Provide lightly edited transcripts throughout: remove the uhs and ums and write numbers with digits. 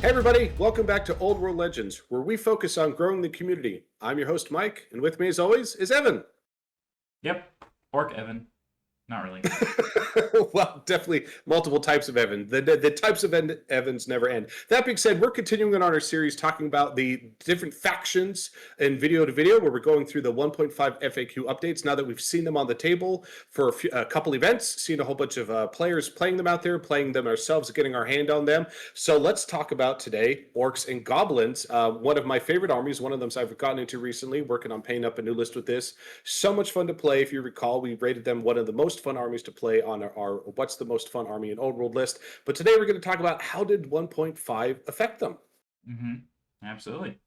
Hey everybody, welcome back to Old World Legends, where we focus on growing the community. I'm your host Mike, and with me as always is Evan. Yep. Orc Evan. Not really. Well, definitely multiple types of Evan. The types of Evans never end. That being said, we're continuing on our series talking about the different factions in video to video, where we're going through the 1.5 FAQ updates now that we've seen them on the table for a couple events, seen a whole bunch of players playing them out there, playing them ourselves, getting our hand on them. So let's talk about today Orcs and Goblins. One of my favorite armies, one of them I've gotten into recently, working on paying up a new list with this. So much fun to play. If you recall, we rated them one of the most fun armies to play on our What's the Most Fun Army in Old World list. But today we're going to talk about how did 1.5 affect them. Mm-hmm. Absolutely.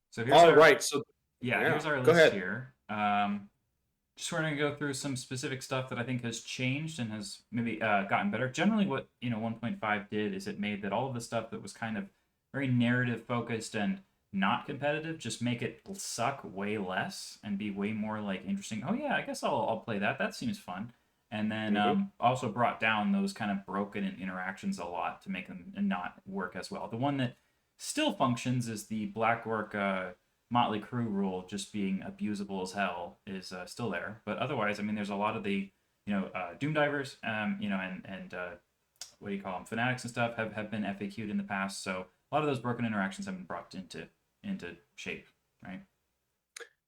So here's All our right. So, yeah, here's our go list ahead. here. Just we're gonna go through some specific stuff that I think has changed and has maybe gotten better. Generally, what 1.5 did is it made that all of the stuff that was kind of very narrative focused and not competitive just make it suck way less and be way more like interesting. Oh yeah, I guess I'll play that. That seems fun. And then Mm-hmm. also brought down those kind of broken interactions a lot to make them not work as well. The one that still functions is the Black Orc Motley Crew rule, just being abusable as hell, is still there. But otherwise, I mean, there's a lot of the Doom Divers, and what do you call them, fanatics and stuff have been FAQ'd in the past. So a lot of those broken interactions have been brought into shape, right?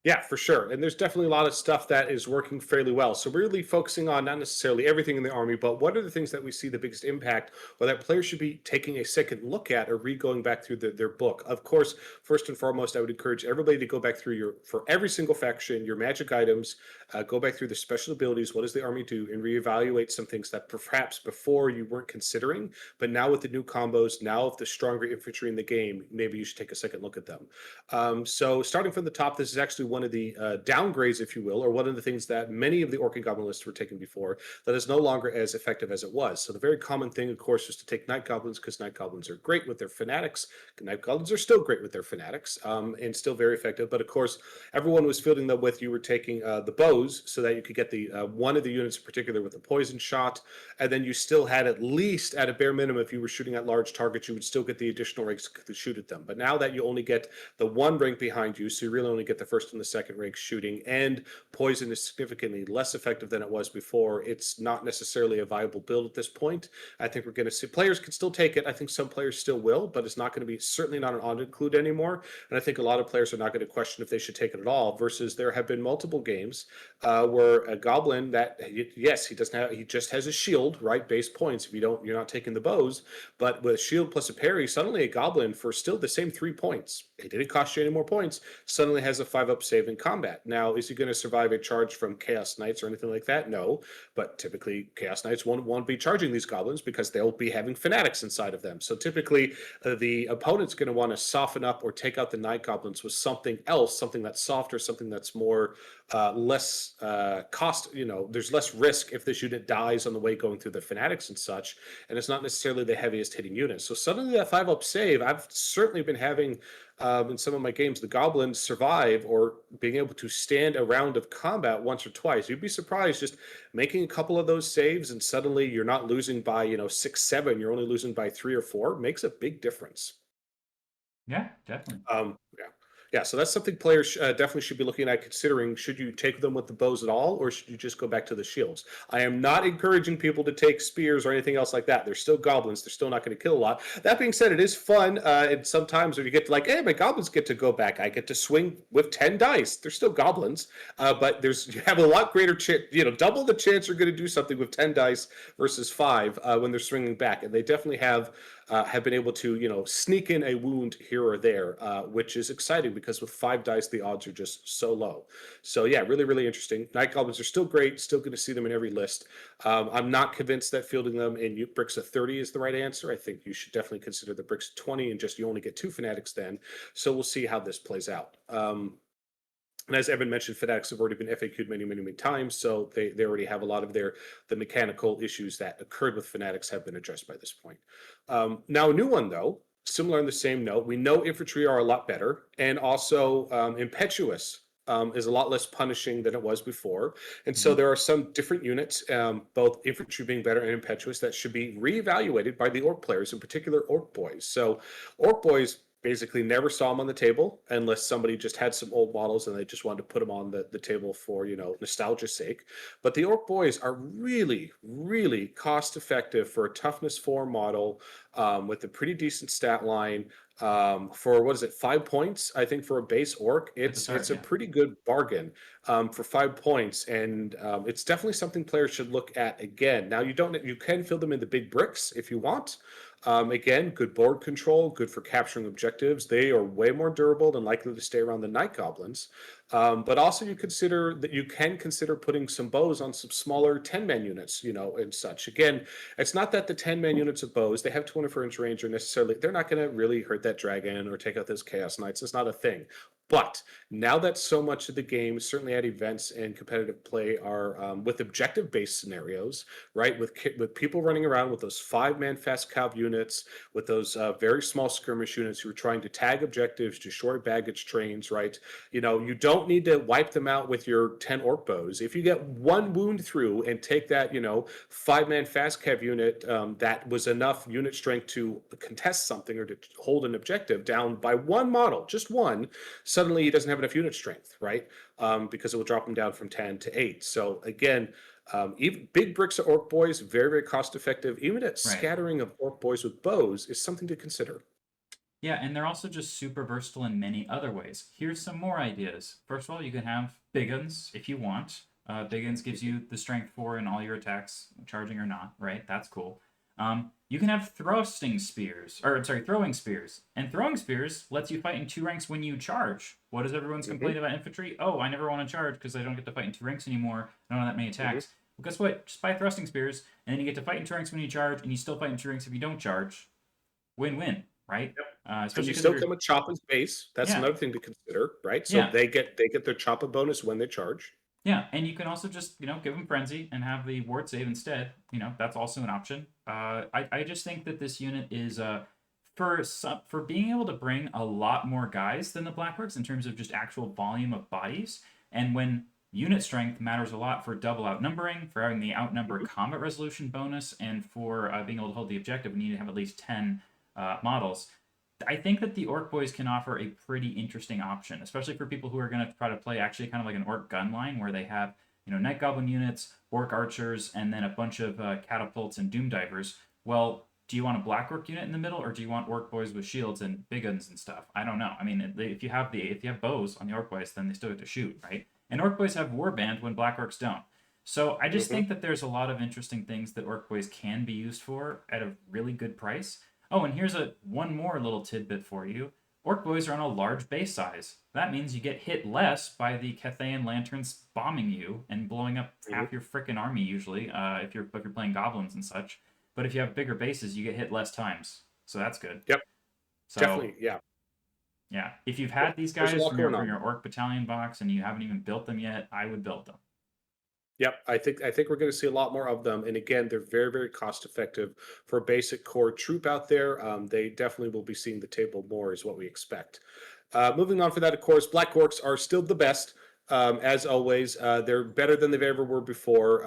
Yeah, for sure. And there's definitely a lot of stuff that is working fairly well. So we're really focusing on not necessarily everything in the army, but what are the things that we see the biggest impact or that players should be taking a second look at or re-going back through their book. Of course, first and foremost, I would encourage everybody to go back through for every single faction, your magic items, go back through the special abilities, what does the army do, and reevaluate some things that perhaps before you weren't considering, but now with the new combos, now with the stronger infantry in the game, maybe you should take a second look at them. So starting from the top, this is actually one of the downgrades, if you will, or one of the things that many of the Orc and Goblin lists were taking before that is no longer as effective as it was. So the very common thing, of course, was to take Night Goblins because Night Goblins are great with their fanatics. Night Goblins are still great with their fanatics and still very effective. But of course, everyone was fielding them with you were taking the bows so that you could get the one of the units in particular with the poison shot, and then you still had at least at a bare minimum, if you were shooting at large targets, you would still get the additional ranks to shoot at them. But now that you only get the one rank behind you, so you really only get the first and the second rank shooting, and poison is significantly less effective than it was before. It's not necessarily a viable build at this point. I think we're going to see players can still take it. I think some players still will, but it's not going to be certainly not an auto include anymore. And I think a lot of players are not going to question if they should take it at all. Versus there have been multiple games where a goblin that yes he doesn't have he just has a shield, right, base points. If you're not taking the bows, but with a shield plus a parry, suddenly a goblin for still the same 3 points. It didn't cost you any more points. Suddenly has a 5-up save in combat. Now, is he going to survive a charge from Chaos Knights or anything like that? No, but typically Chaos Knights won't be charging these goblins because they'll be having fanatics inside of them. So typically, the opponent's going to want to soften up or take out the Night Goblins with something else, something that's softer, something that's more less cost. There's less risk if this unit dies on the way going through the fanatics and such, and it's not necessarily the heaviest hitting unit. So suddenly that 5-up save, I've certainly been having in some of my games, the goblins survive or being able to stand a round of combat once or twice. You'd be surprised just making a couple of those saves and suddenly you're not losing by 6, 7. You're only losing by 3 or 4. Makes a big difference. Yeah, definitely. Yeah. Yeah, so that's something players definitely should be looking at considering. Should you take them with the bows at all, or should you just go back to the shields? I am not encouraging people to take spears or anything else like that. They're still goblins. They're still not going to kill a lot. That being said, it is fun. And sometimes when you get to like, hey, my goblins get to go back. I get to swing with 10 dice. They're still goblins, but you have a lot greater chance, double the chance you're going to do something with 10 dice versus 5 when they're swinging back. And they definitely have been able to, sneak in a wound here or there, which is exciting because with 5 dice, the odds are just so low. So yeah, really, really interesting. Night Goblins are still great. Still going to see them in every list. I'm not convinced that fielding them in bricks of 30 is the right answer. I think you should definitely consider the bricks of 20 and just you only get 2 fanatics then. So we'll see how this plays out. And as Evan mentioned, fanatics have already been FAQ'd many, many, many times, so they already have a lot of the mechanical issues that occurred with fanatics have been addressed by this point. Now, a new one though, similar on the same note, we know infantry are a lot better, and also Impetuous is a lot less punishing than it was before. And so Mhm. there are some different units, both infantry being better and impetuous, that should be reevaluated by the orc players, in particular orc boys. So orc boys basically never saw them on the table unless somebody just had some old models and they just wanted to put them on the table for, nostalgia's sake. But the orc boys are really, really cost effective for a toughness 4 model, with a pretty decent stat line, for what is it, 5 points? I think for a base orc, At the it's start, a yeah. pretty good bargain, for 5 points, and it's definitely something players should look at again. Now you can fill them in the big bricks if you want. Again, good board control, good for capturing objectives. They are way more durable and likely to stay around the night goblins. But also you can consider putting some bows on some smaller 10-man units, and such. Again, it's not that the 10-man units of bows, they have 24-inch range, or necessarily they're not going to really hurt that dragon or take out those chaos knights. It's not a thing. But now that so much of the game, certainly at events and competitive play, are with objective-based scenarios, right? With people running around with those 5-man fast cav units, with those very small skirmish units who are trying to tag objectives, destroy baggage trains, right? You don't need to wipe them out with your 10 orc bows. If you get one wound through and take that, 5-man fast cav unit, that was enough unit strength to contest something or to hold an objective down by one model, just one, suddenly he doesn't have enough unit strength, right? Because it will drop him down from 10 to 8. So again, even big bricks of orc boys, very, very cost effective. Even at Right. scattering of orc boys with bows is something to consider. Yeah, and they're also just super versatile in many other ways. Here's some more ideas. First of all, you can have big guns if you want. Big guns gives you the strength 4 in all your attacks, charging or not, right? That's cool. You can have thrusting spears, or sorry, throwing spears. And throwing spears lets you fight in 2 ranks when you charge. What is everyone's Hmm. complaint about infantry? Oh, I never want to charge because I don't get to fight in 2 ranks anymore. I don't have that many Hmm. attacks. Well, guess what? Just buy thrusting spears, and then you get to fight in 2 ranks when you charge, and you still fight in 2 ranks if you don't charge. Win-win, right? And Especially you because if still you're, come with Chopin's base. That's yeah, another thing to consider, right? So yeah, they get their Choppa bonus when they charge. yeah, and you can also just give them frenzy and have the ward save instead. That's also an option. I just think that this unit is for being able to bring a lot more guys than the Blackworks in terms of just actual volume of bodies, and when unit strength matters a lot for double outnumbering, for having the outnumber Mhm. combat resolution bonus, and for being able to hold the objective, we need to have at least 10 models. I think that the Orc Boys can offer a pretty interesting option, especially for people who are going to try to play actually kind of like an Orc gun line where they have, Night Goblin units, Orc Archers, and then a bunch of catapults and Doom Divers. Well, do you want a Black Orc unit in the middle, or do you want Orc Boys with shields and big guns and stuff? I don't know. I mean, if you have bows on the Orc Boys, then they still get to shoot, right? And Orc Boys have Warband when Black Orcs don't. So I just Mhm. think that there's a lot of interesting things that Orc Boys can be used for at a really good price. Oh, and here's a one more little tidbit for you. Orc boys are on a large base size. That means you get hit less by the Cathayan lanterns bombing you and blowing up Mhm. half your frickin' army usually, if you're playing goblins and such. But if you have bigger bases, you get hit less times, so that's good. Yep. So Definitely. Yeah. yeah, if you've Yep. had these There's a guys lot from your going from on. your orc battalion box and you haven't even built them yet, I would build them. Yep, I think we're going to see a lot more of them, and again, they're very, very cost effective for a basic core troop out there. They definitely will be seeing the table more, is what we expect. Moving on for that, of course, Black Orcs are still the best. As always, they're better than they've ever were before.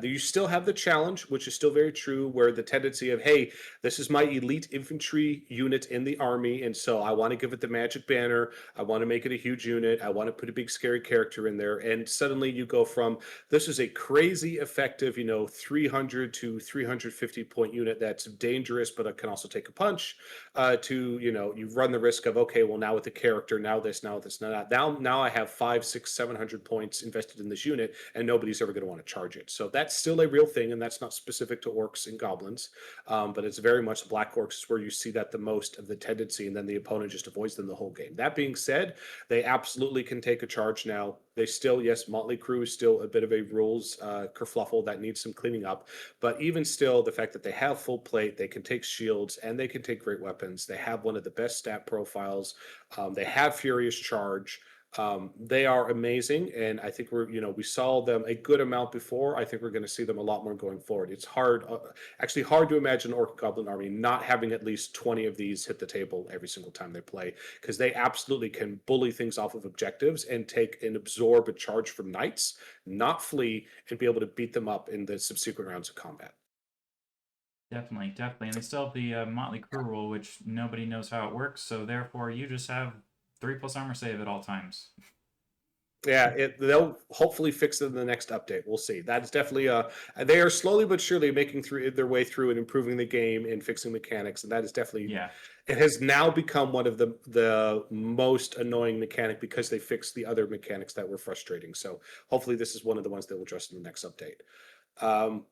You still have the challenge, which is still very true, where the tendency of, hey, this is my elite infantry unit in the army, and so I want to give it the magic banner. I want to make it a huge unit. I want to put a big scary character in there, and suddenly you go from this is a crazy effective, 300 to 350 point unit that's dangerous, but it can also take a punch, to, you run the risk of, okay, well, now with the character, now this, now that. Now I have 5, 6, 700 points invested in this unit, and nobody's ever going to want to charge it. So that's still a real thing, and that's not specific to orcs and goblins. But it's very much Black Orcs is where you see that the most of the tendency, and then the opponent just avoids them the whole game. That being said, they absolutely can take a charge now. They still, yes, Motley Crue is still a bit of a rules kerfluffle that needs some cleaning up. But even still, the fact that they have full plate, they can take shields, and they can take great weapons. They have one of the best stat profiles. They have Furious Charge. They are amazing, and I think we saw them a good amount before. I think we're going to see them a lot more going forward. It's actually hard to imagine Orc Goblin Army not having at least 20 of these hit the table every single time they play, because they absolutely can bully things off of objectives and take and absorb a charge from knights, not flee, and be able to beat them up in the subsequent rounds of combat. Definitely, definitely. And they still have the Motley Crew rule, which nobody knows how it works. So therefore, you just have 3+ armor save at all times. Yeah, they'll hopefully fix it in the next update. We'll see. That's definitely they are slowly but surely making through their way through and improving the game and fixing mechanics, and that is definitely Yeah. it has now become one of the most annoying mechanic because they fixed the other mechanics that were frustrating. So hopefully this is one of the ones they will address in the next update. Um,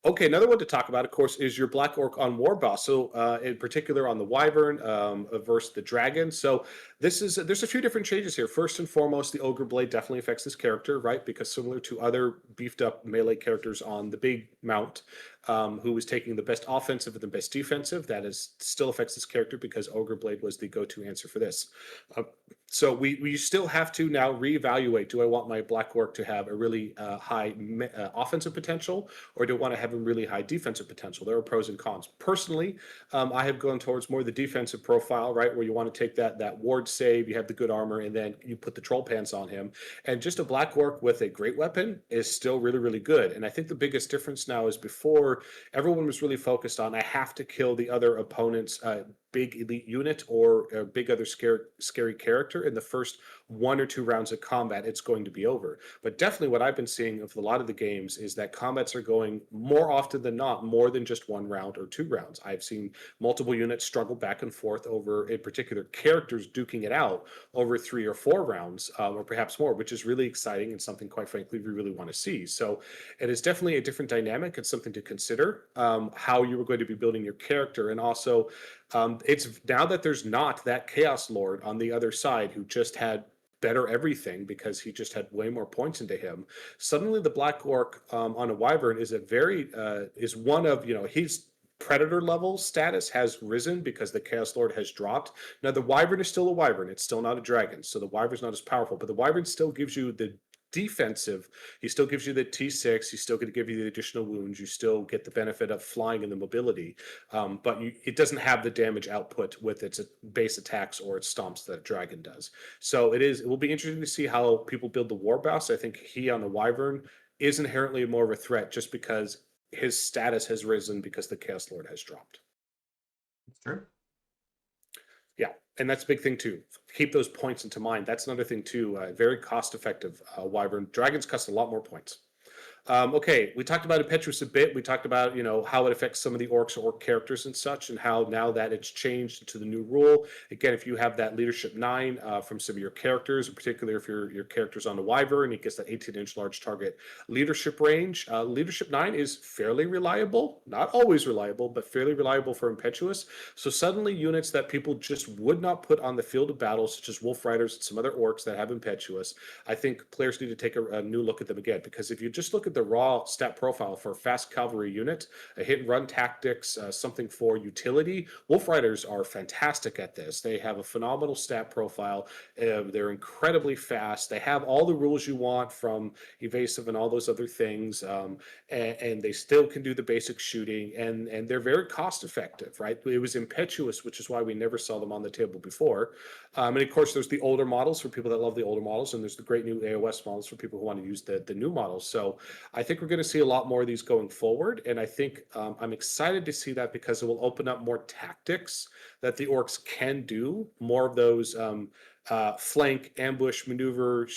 Okay, another one to talk about, of course, is your Black Orc on Warboss. So, in particular, on the Wyvern versus the Dragon. So, there's a few different changes here. First and foremost, the Ogre Blade definitely affects this character, right? Because similar to other beefed up melee characters on the big mount, who is taking the best offensive and the best defensive, that is still affects this character because Ogre Blade was the go-to answer for this. Uh, so we still have to now reevaluate: do I want my Black Orc to have a really high offensive potential, or do I want to have a really high defensive potential? There are pros and cons. Personally, I have gone towards more the defensive profile, right, where you want to take that ward save, you have the good armor, and then you put the troll pants on him. And just a Black Orc with a great weapon is still really, really good. And I think the biggest difference now is before everyone was really focused on I have to kill the other opponent's big elite unit or a big other scary character in the first 1 or 2 rounds of combat, it's going to be over. But definitely what I've been seeing of a lot of the games is that combats are going more often than not more than just 1 round or 2 rounds. I've seen multiple units struggle back and forth over, in particular, characters duking it out over 3 or 4 rounds, or perhaps more, which is really exciting and something, quite frankly, we really want to see. So it is definitely a different dynamic. It's something to consider, how you were going to be building your character, and also it's now that there's not that Chaos Lord on the other side who just had better everything because he just had way more points into him. Suddenly, the Black Orc on a Wyvern is is one of his predator level status has risen because the Chaos Lord has dropped. Now the Wyvern is still a Wyvern; it's still not a dragon, so the Wyvern's not as powerful. But the Wyvern still gives you the defensive. He still gives you the T6. He's still going to give you the additional wounds. You still get the benefit of flying and the mobility, but it doesn't have the damage output with its base attacks or its stomps that a dragon does. So it will be interesting to see how people build the Warboss. I think he on the Wyvern is inherently more of a threat just because his status has risen because the Chaos Lord has dropped. It's true. Yeah, and that's a big thing too. Keep those points into mind. That's another thing too. Very cost effective. Wyvern dragons cost a lot more points. Okay, we talked about Impetuous a bit. We talked about how it affects some of the orcs or orc characters and such, and how now that it's changed to the new rule. Again, if you have that leadership 9 from some of your characters, in particular if your character's on the Wyvern, it gets that 18-inch large target leadership range. Leadership 9 is fairly reliable, not always reliable, but fairly reliable for Impetuous. So suddenly, units that people just would not put on the field of battle, such as Wolf Riders and some other orcs that have Impetuous, I think players need to take a new look at them again, because if you just look at the raw stat profile for a fast cavalry unit, a hit and run tactics, something for utility, Wolf Riders are fantastic at this. They have a phenomenal stat profile. They're incredibly fast. They have all the rules you want from evasive and all those other things, and they still can do the basic shooting, and they're very cost effective, right? It was Impetuous, which is why we never saw them on the table before. And of course, there's the older models for people that love the older models, and there's the great new AOS models for people who want to use the new models. So I think we're going to see a lot more of these going forward, and I think I'm excited to see that because it will open up more tactics that the orcs can do, more of those flank, ambush, maneuver,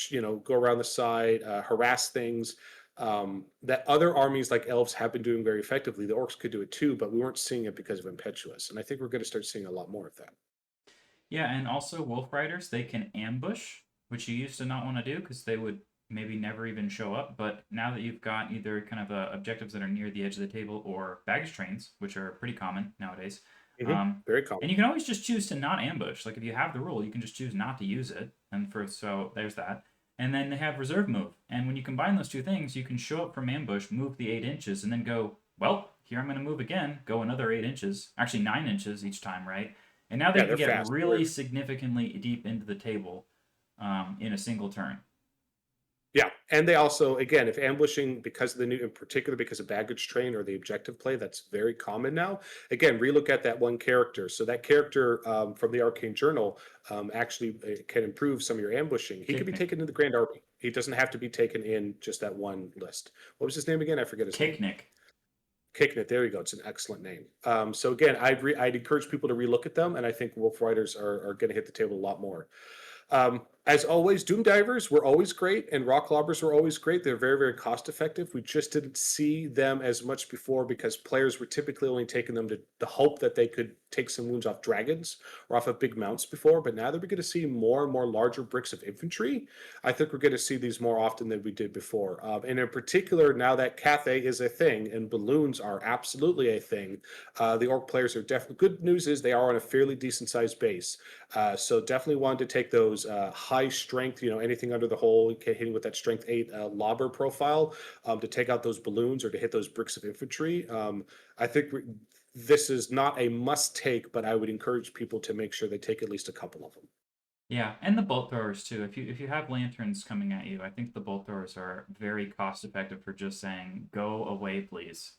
go around the side, harass things. That other armies like elves have been doing very effectively. The orcs could do it too, but we weren't seeing it because of Impetuous, and I think we're going to start seeing a lot more of that. Yeah, and also Wolf Riders, they can ambush, which you used to not want to do because they would maybe never even show up. But now that you've got either kind of objectives that are near the edge of the table or baggage trains, which are pretty common nowadays, Very common. and you can always just choose to not ambush. Like if you have the rule, you can just choose not to use it. And so there's that. And then they have reserve move. And when you combine those two things, you can show up from ambush, move the 8 inches, and then go, well, here I'm going to move again, go another 8 inches, actually 9 inches each time, right? And now they can get fast. really significantly deep into the table. in a single turn. Yeah, and they also, again, if ambushing because of the new, in particular because of baggage train or the objective play, that's very common now. Again, relook at that one character. So that character from the Arcane Journal actually can improve some of your ambushing. He can be Kicknick. taken in the Grand Army. He doesn't have to be taken in just that one list. What was his name again? I forget his name. Kicknick. Kicknick. There you go. It's an excellent name. So again, I'd encourage people to relook at them, and I think Wolf Riders are going to hit the table a lot more. As always, Doom Divers were always great, and Rock Lobbers were always great. They're very, very cost effective. We just didn't see them as much before because players were typically only taking them to the hope that they could take some wounds off dragons or off of big mounts before. But now that we're going to see more and more larger bricks of infantry, I think we're going to see these more often than we did before. And in particular, now that Cathay is a thing and balloons are absolutely a thing, the Orc players are definitely, good news is they are on a fairly decent sized base. So definitely wanted to take those high strength, anything under the hole, hitting with that strength 8 lobber profile to take out those balloons or to hit those bricks of infantry. I think this is not a must take, but I would encourage people to make sure they take at least a couple of them. Yeah, and the bolt throwers too. If you have lanterns coming at you, I think the bolt throwers are very cost effective for just saying, "Go away, please."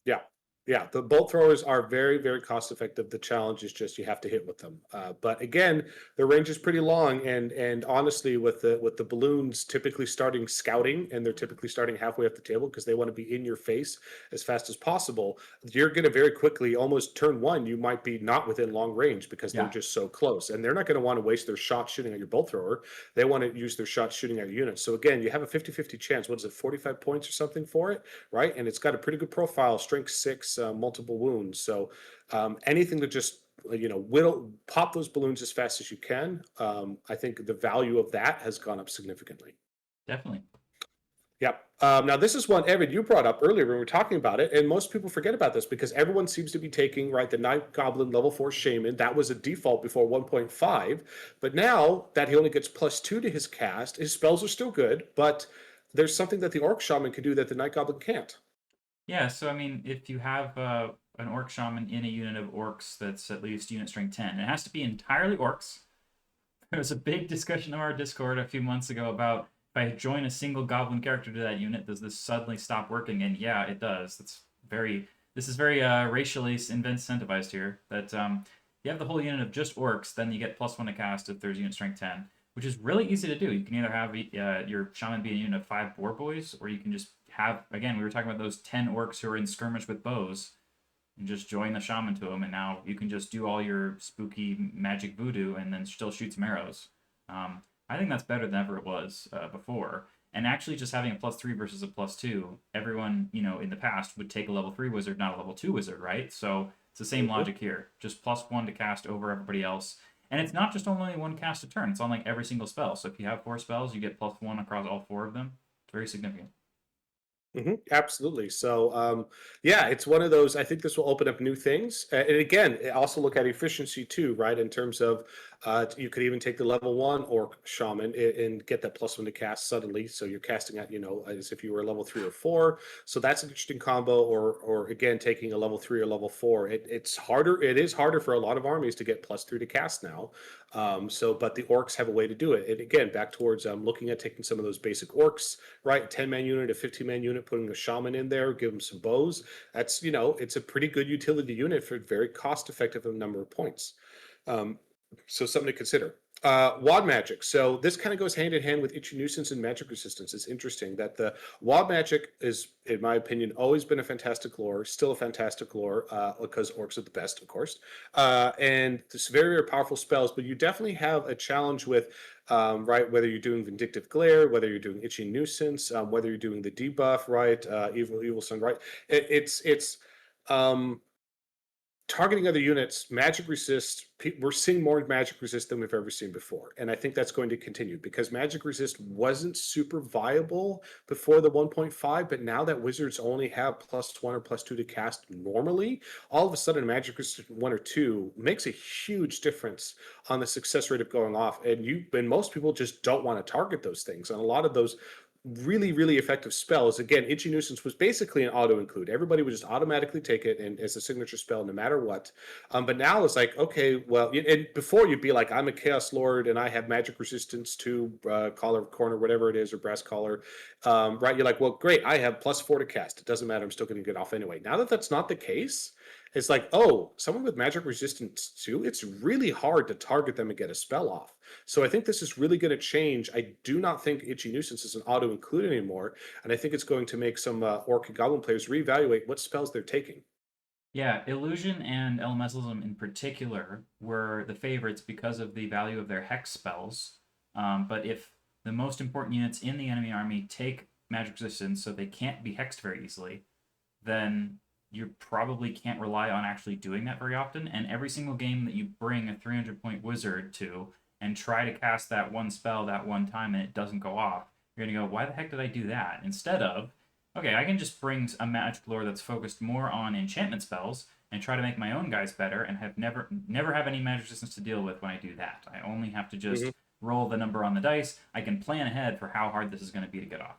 Yeah. Yeah, the bolt throwers are very, very cost effective. The challenge is just you have to hit with them. But again, the range is pretty long, and honestly, with the balloons typically starting scouting, and they're typically starting halfway up the table because they want to be in your face as fast as possible. You're going to very quickly, almost turn one, you might be not within long range because they're Yeah. just so close, and they're not going to want to waste their shot shooting at your bolt thrower. They want to use their shot shooting at your units. So again, you have a 50-50 chance. What is it, 45 points or something for it, right? And it's got a pretty good profile, strength 6. Multiple wounds. So anything to just pop those balloons as fast as you can. I think the value of that has gone up significantly. Definitely. Yep. Now this is one, Evan, you brought up earlier when we were talking about it, and most people forget about this because everyone seems to be taking the Night Goblin level 4 Shaman. That was a default before 1.5, but now that he only gets +2 to his cast, his spells are still good, but there's something that the Orc Shaman can do that the Night Goblin can't. Yeah, so I mean, if you have an orc shaman in a unit of orcs that's at least unit strength 10, it has to be entirely orcs. There was a big discussion on our Discord a few months ago about if I join a single goblin character to that unit, does this suddenly stop working? And yeah, it does. This is very racially incentivized here. That you have the whole unit of just orcs, then you get +1 to cast if there's unit strength 10, which is really easy to do. You can either have your shaman be a unit of 5 Boar Boys, or you can just have, again, we were talking about those 10 orcs who are in skirmish with bows, and just join the shaman to them, and now you can just do all your spooky magic voodoo and then still shoot some arrows. I think that's better than ever it was before. And actually just having a +3 versus a +2, everyone, in the past would take a level 3 wizard, not a level 2 wizard, right? So it's the same logic here. Just +1 to cast over everybody else. And it's not just only one cast a turn, it's on like every single spell. So if you have 4 spells, you get +1 across all 4 of them. It's very significant. Absolutely. So, yeah, it's one of those. I think this will open up new things. And again, also look at efficiency too, right? In terms of you could even take the level 1 Orc Shaman and get that +1 to cast suddenly. So you're casting at, as if you were a level 3 or 4. So that's an interesting combo. Or again, taking a level 3 or level 4. It's harder. It is harder for a lot of armies to get +3 to cast now. But the orcs have a way to do it. And again, back towards looking at taking some of those basic orcs, right? 10-man unit, a 15-man unit, putting a shaman in there, give them some bows. That's, it's a pretty good utility unit for very cost effective a number of points. So something to consider. Waaagh magic. So this kind of goes hand in hand with itchy nuisance and magic resistance. It's interesting that the Waaagh magic is, in my opinion, always been a fantastic lore, still a fantastic lore, because orcs are the best, of course. And this very, very powerful spells, but you definitely have a challenge with right, whether you're doing Vindictive Glare, whether you're doing Itchy Nuisance, whether you're doing the debuff, right, Evil Sun, right. It's targeting other units, magic resist. We're seeing more magic resist than we've ever seen before, and I think that's going to continue because magic resist wasn't super viable before the 1.5, but now that wizards only have +1 or +2 to cast normally, all of a sudden magic resist 1 or 2 makes a huge difference on the success rate of going off, and most people just don't want to target those things, and a lot of those really, really effective spells. Again, Itchy Nuisance was basically an auto include. Everybody would just automatically take it and as a signature spell, no matter what. But now it's like, okay, well, and before you'd be like, I'm a Chaos Lord and I have magic resistance to collar, corner, whatever it is, or brass collar, right? You're like, well, great, I have +4 to cast. It doesn't matter. I'm still going to get off anyway. Now that that's not the case, it's like, oh, someone with magic resistance too, it's really hard to target them and get a spell off. So I think this is really going to change. I do not think Itchy Nuisance is an auto include anymore. And I think it's going to make some Orc and Goblin players reevaluate what spells they're taking. Yeah, illusion and elementalism in particular were the favorites because of the value of their hex spells. But if the most important units in the enemy army take magic resistance, so they can't be hexed very easily, then you probably can't rely on actually doing that very often. And every single game that you bring a 300-point wizard to and try to cast that one spell that one time and it doesn't go off, you're going to go, why the heck did I do that? Instead of, okay, I can just bring a magic lore that's focused more on enchantment spells and try to make my own guys better and have never have any magic resistance to deal with when I do that. I only have to just roll the number on the dice. I can plan ahead for how hard this is going to be to get off.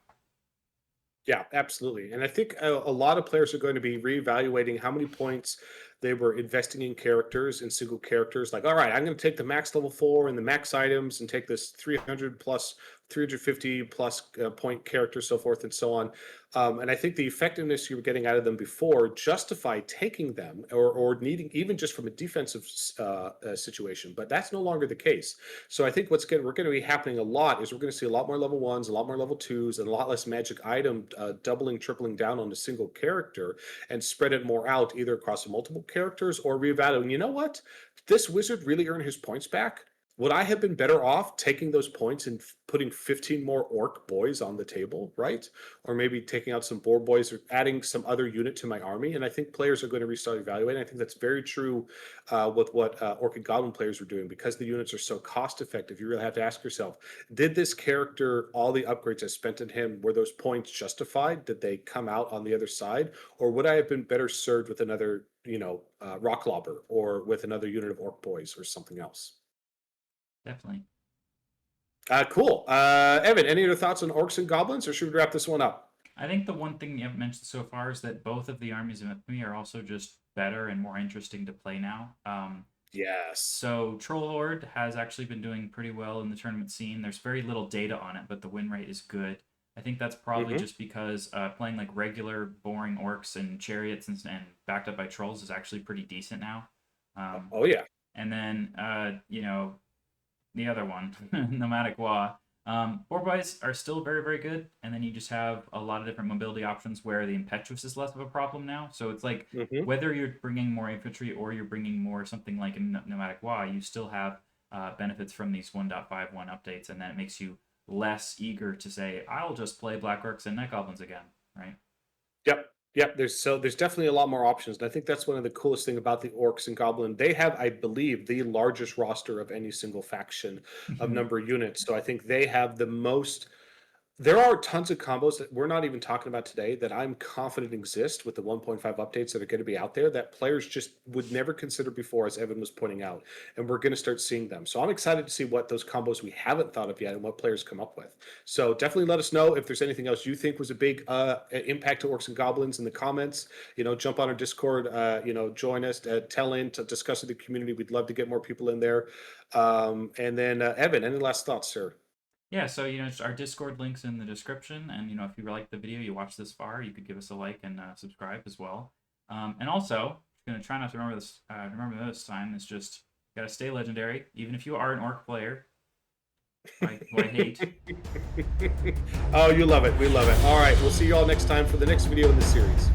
Yeah, absolutely. And I think a lot of players are going to be reevaluating how many points they were investing in characters and single characters. Like, all right, I'm going to take the max level 4 and the max items and take this 300 plus 350 plus point character, so forth and so on. And I think the effectiveness you were getting out of them before justified taking them or needing, even just from a defensive situation. But that's no longer the case. So I think we're going to be happening a lot is we're going to see a lot more level 1s, a lot more level 2s, and a lot less magic item doubling, tripling down on a single character and spread it more out either across multiple characters or reevaluating. You know what? This wizard really earned his points back. Would I have been better off taking those points and putting 15 more Orc Boys on the table, right? Or maybe taking out some Boar Boys or adding some other unit to my army. And I think players are going to restart evaluating. I think that's very true with what Orc and Goblin players are doing. Because the units are so cost effective, you really have to ask yourself, did this character, all the upgrades I spent in him, were those points justified? Did they come out on the other side? Or would I have been better served with another, Rock Lobber or with another unit of Orc Boys or something else? Definitely. Cool. Evan, any other thoughts on Orcs and Goblins, or should we wrap this one up? I think the one thing you haven't mentioned so far is that both of the armies in me are also just better and more interesting to play now. Yes. So Troll Horde has actually been doing pretty well in the tournament scene. There's very little data on it, but the win rate is good. I think that's probably just because playing like regular boring orcs and chariots and backed up by trolls is actually pretty decent now. Oh yeah. And then the other one, Nomadic Waaagh. Orc Boys are still very, very good, and then you just have a lot of different mobility options where the Impetuous is less of a problem now. So it's like whether you're bringing more infantry or you're bringing more something like a Nomadic Waaagh, you still have benefits from these 1.51 updates, and then it makes you less eager to say, I'll just play Black Orcs and Night Goblins again, right? Yep. There's definitely a lot more options, and I think that's one of the coolest thing about the Orcs and Goblin. They have, I believe, the largest roster of any single faction of number of units. So I think they have the most. There are tons of combos that we're not even talking about today that I'm confident exist with the 1.5 updates that are going to be out there that players just would never consider before, as Evan was pointing out, and we're going to start seeing them. So I'm excited to see what those combos we haven't thought of yet and what players come up with. So definitely let us know if there's anything else you think was a big impact to Orcs and Goblins in the comments. Jump on our Discord, join us, tell in to discuss with the community. We'd love to get more people in there. And then Evan, any last thoughts, sir? Yeah, so our Discord links in the description, and if you liked the video, you watched this far, you could give us a like and subscribe as well. And also, I'm gonna try not to remember this. Remember this time. It's just gotta stay legendary, even if you are an orc player. Who I hate. Oh, you love it. We love it. All right, we'll see you all next time for the next video in the series.